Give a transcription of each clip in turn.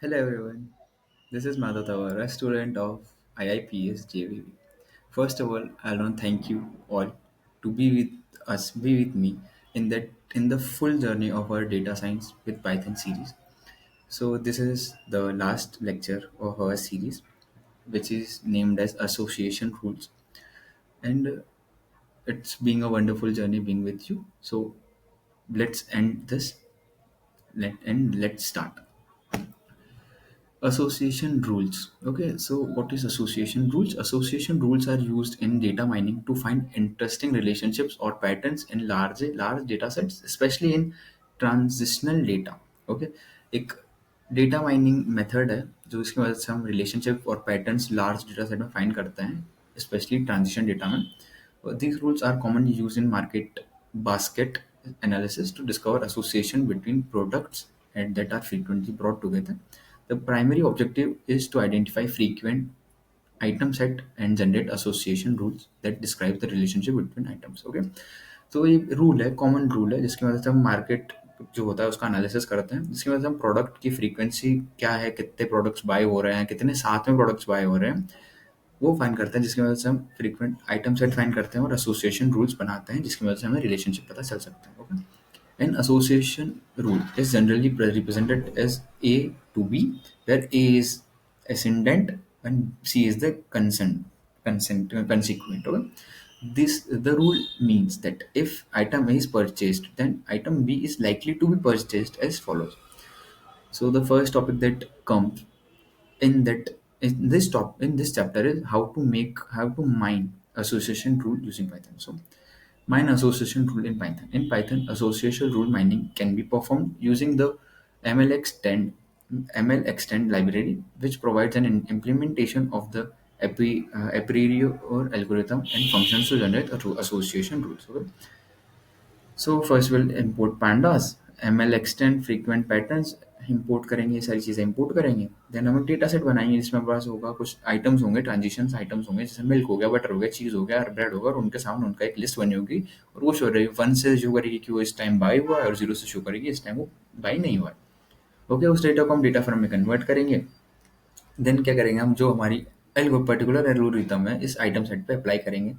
Hello everyone, this is Madhav Tawar, a student of IIPS JVV. First of all, I want to thank you all to be with us, be with me in the full journey of our data science with Python series. So this is the last lecture of our series, which is named as Association Rules, and it's been a wonderful journey being with you. So let's end this. Let's start. Association rules. Okay, so what is association rules? Association rules are used in data mining to find interesting relationships or patterns in large data sets, especially in transitional data. Okay, एक data mining method है जो इसकी मदद से हम relationship और patterns large data set में find करते हैं, स्पेशली ट्रांजिशन डेटा में. These rules are commonly used in market basket analysis to discover association between products and that are frequently brought together. The primary objective is to identify frequent item set and generate association rules that describe the relationship between items. Okay, तो ये rule है, common rule है, जिसकी मदद से हम market जो होता है उसका एनालिसिस करते हैं, जिसकी वजह से हम प्रोडक्ट की फ्रीक्वेंसी क्या है, कितने प्रोडक्ट्स बाय हो रहे हैं, कितने साथ में प्रोडक्ट्स बाय हो रहे हैं, वो फाइंड करते हैं, जिसकी वजह से हम फ्रीक्वेंट आइटम सेट फाइंड करते हैं और एसोसिएशन रूल्स बनाते हैं, जिसकी वजह से हमें रिलेशनशिप पता चल सकता है. Okay, an association rule is generally represented as A to B, where A is ascendant and C is the consequent. Okay? The rule means that if item A is purchased, then item B is likely to be purchased as follows. So the first topic that comes in this chapter is how to mine association rule using Python. So mine association rule in Python. In Python, association rule mining can be performed using the MLextend MLextend library, which provides an implementation of the a priori or algorithm and functions to generate association rules. Okay? So first we'll import pandas, ML extend frequent patterns import करेंगे, ये सारी चीज़ें import करेंगे. Then हम एक data set बनाएंगे जिसमें हमारे पास होगा कुछ आइटम्स होंगे, ट्रांजिशंस आइटम्स होंगे, जैसे मिल्क हो गया, बटर हो गया, चीज़ हो गया, ब्रेड होगा, और उनके सामने उनका एक लिस्ट बनी होगी और वो शो रहेगी, वन से शो करेगी कि वो इस टाइम बाय हुआ है और जीरो से शो करेगी इस टाइम वो बाय नहीं हुआ है. ओके, उस डेटा को हम डेटा फ्रेम में कन्वर्ट करेंगे. देन क्या करेंगे, हम जो हमारी पर्टिकुलर एल्गोरिथम है इस आइटम सेट पे अप्लाई करेंगे.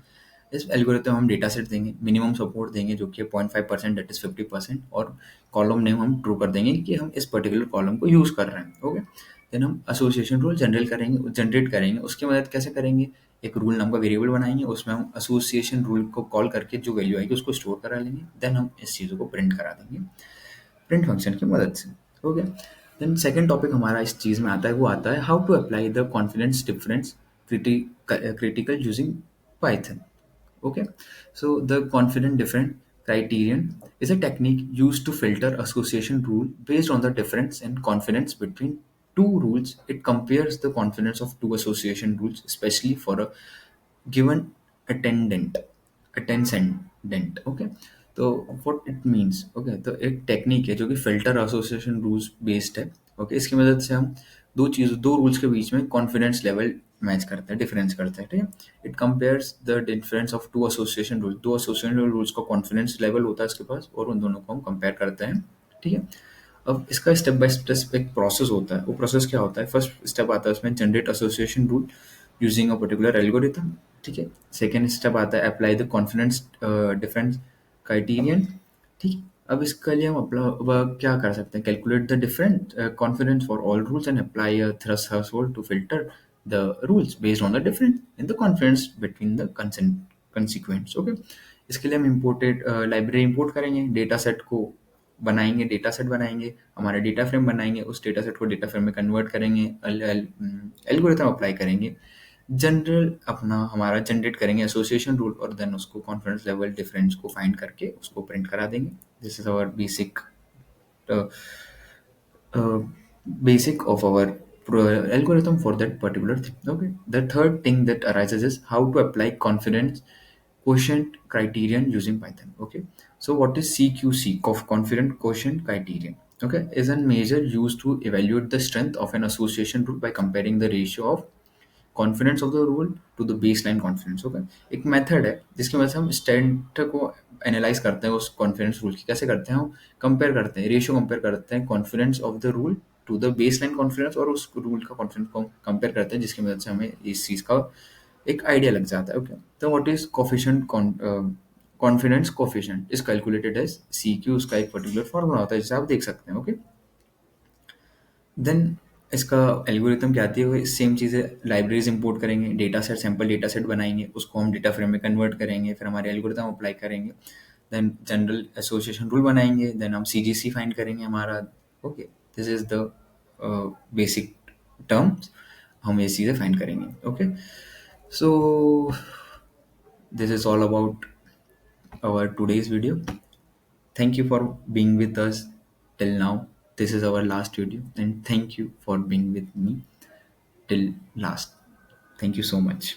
इस एल्गोरिथम हम डेटा सेट देंगे, मिनिमम सपोर्ट देंगे जो कि 0.5%, दैट इज 50%, और कॉलम नेम हम ट्रू कर देंगे कि हम इस पर्टिकुलर कॉलम को यूज़ कर रहे हैं. ओके, देन हम एसोसिएशन रूल जनरेट करेंगे. उसकी मदद कैसे करेंगे, एक रूल नाम का वेरिएबल बनाएंगे, उसमें हम एसोसिएशन रूल को कॉल करके जो वैल्यू आएगी उसको स्टोर करा लेंगे. देन हम इस चीज़ों को प्रिंट करा देंगे प्रिंट फंक्शन की मदद से. हो गया. देन सेकेंड टॉपिक हमारा इस चीज़ में आता है, वो आता है how to apply the confidence difference critical using Python. Okay, so the confident different criterion is a technique used to filter association rule based on the difference in confidence between two rules. It compares the confidence of two association rules, especially for a given attendant attendant. Okay, तो what it means. Okay, तो एक technique है जो कि filter association rules based है. Okay, इसकी मदद से हम दो रूल्स के बीच में कॉन्फिडेंस लेवल मैच करते हैं, डिफरेंस करते हैं. ठीक है, it compares the difference of two association rule. दो एसोसिएशन रूल्स का कॉन्फिडेंस लेवल होता है इसके पास, और उन दोनों को हम कंपेयर करते हैं. ठीक है, अब इसका स्टेप बाय स्टेप एक प्रोसेस होता है. वो प्रोसेस क्या होता है, फर्स्ट स्टेप आता है उसमें generate association rule using a particular algorithm. ठीक है, सेकेंड स्टेप आता है apply the confidence difference criterion. ठीक है, अब इसके लिए हम क्या कर सकते हैं, calculate the different confidence for all rules and apply a threshold to filter the rules based on the difference in the confidence between the consequents. Okay, इसके लिए हम इम्पोर्टेड लाइब्रेरी इंपोर्ट करेंगे, डेटा सेट को बनाएंगे, data set बनाएंगे, हमारा data frame बनाएंगे, उस डेटा सेट को डेटा फ्रेम में कन्वर्ट करेंगे, एल्गोरिथम अप्लाई करेंगे, जनरल अपना हमारा जनरेट करेंगे एसोसिएशन रूल, और देन उसको कॉन्फिडेंस लेवल डिफरेंस को फाइंड करके उसको प्रिंट करा देंगे. This is our basic of our algorithm for that particular thing. Okay, the third thing that arises is how to apply confidence quotient criterion using Python. Okay, so what is CQC, confident quotient criterion? Okay, is a measure used to evaluate the strength of an association rule by comparing the ratio of confidence of the rule to the base line confidence. Okay, एक method है जिसकी वजह से हम strength को analyse करते हैं, उस कॉन्फिडेंस रूल की कैसे करते हैं, हम कंपेयर करते हैं, रेशियो कंपेयर करते हैं confidence of the rule to the base line confidence और उस रूल का कॉन्फिडेंस को कंपेयर करते हैं, जिसकी मदद से हमें इस चीज़ का एक आइडिया लग जाता है। ओके, तो what is coefficient? Confidence coefficient is calculated as C Q, उसका एक पर्टिकुलर फॉर्मूला होता है जिसे आप देख सकते हैं। ओके, देन इसका एल्गोरिथम क्या आती है, वो सेम चीज़ें, लाइब्रेरीज इंपोर्ट करेंगे, data set, sample data set बनाएंगे, उसको हम डेटा फ्रेम में कन्वर्ट करेंगे, फिर हमारे एल्गोरिथम अप्लाई करेंगे, देन जनरल एसोसिएशन रूल बनाएंगे, देन हम सीजीसी फाइंड करेंगे हमारा। Okay, this is the basic terms, हम ये चीज़ें फाइंड करेंगे। Okay, so this is all about our today's video. Thank you for being with us till now. This is our last video, and thank you for being with me till last. Thank you so much.